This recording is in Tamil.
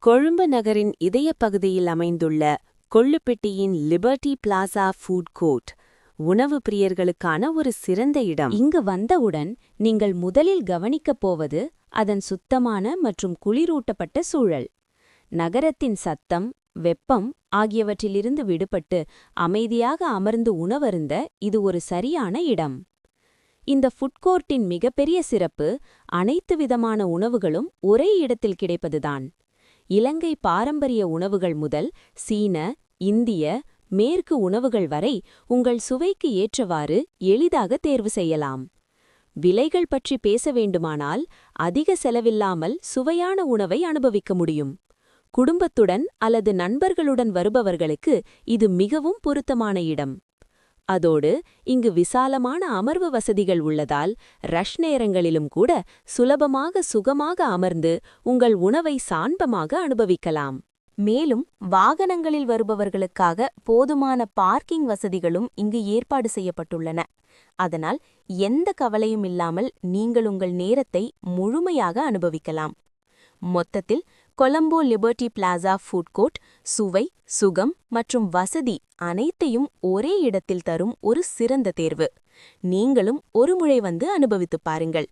கொழும்பு நகரின் இதய பகுதியில் அமைந்துள்ள கொள்ளுப்பெட்டியின் லிபர்டி பிளாசா ஃபுட் கோர்ட் உணவு பிரியர்களுக்கான ஒரு சிறந்த இடம். இங்கு வந்தவுடன் நீங்கள் முதலில் கவனிக்கப் போவது அதன் சுத்தமான மற்றும் குளிரூட்டப்பட்ட சூழல். நகரத்தின் சத்தம், வெப்பம் ஆகியவற்றிலிருந்து விடுபட்டு அமைதியாக அமர்ந்து உணவருந்த இது ஒரு சரியான இடம். இந்த ஃபுட்கோர்ட்டின் மிகப்பெரிய சிறப்பு அனைத்து விதமான உணவுகளும் ஒரே இடத்தில் கிடைப்பதுதான். இலங்கை பாரம்பரிய உணவுகள் முதல் சீன, இந்திய, மேற்கு உணவுகள் வரை உங்கள் சுவைக்கு ஏற்றவாறு எளிதாக தேர்வு செய்யலாம். விலைகள் பற்றி பேச வேண்டுமானால் அதிக செலவில்லாமல் சுவையான உணவை அனுபவிக்க முடியும். குடும்பத்துடன் அல்லது நண்பர்களுடன் வருபவர்களுக்கு இது மிகவும் பொருத்தமான இடம். அதோடு இங்கு விசாலமான அமர்வு வசதிகள் உள்ளதால் ரஷ் நேரங்களிலும் கூட சுலபமாக சுகமாக அமர்ந்து உங்கள் உணவை சான்பமாக அனுபவிக்கலாம். மேலும் வாகனங்களில் வருபவர்களுக்காக போதுமான பார்க்கிங் வசதிகளும் இங்கு ஏற்பாடு செய்யப்பட்டுள்ளன. அதனால் எந்த கவலையும் இல்லாமல் நீங்கள் உங்கள் நேரத்தை முழுமையாக அனுபவிக்கலாம். மொத்தத்தில் Colombo Liberty plaza food court சுவை, சுகம் மற்றும் வசதி அனைத்தையும் ஒரே இடத்தில் தரும் ஒரு சிறந்த தேர்வு. நீங்களும் ஒருமுறை வந்து அனுபவித்துப் பாருங்கள்.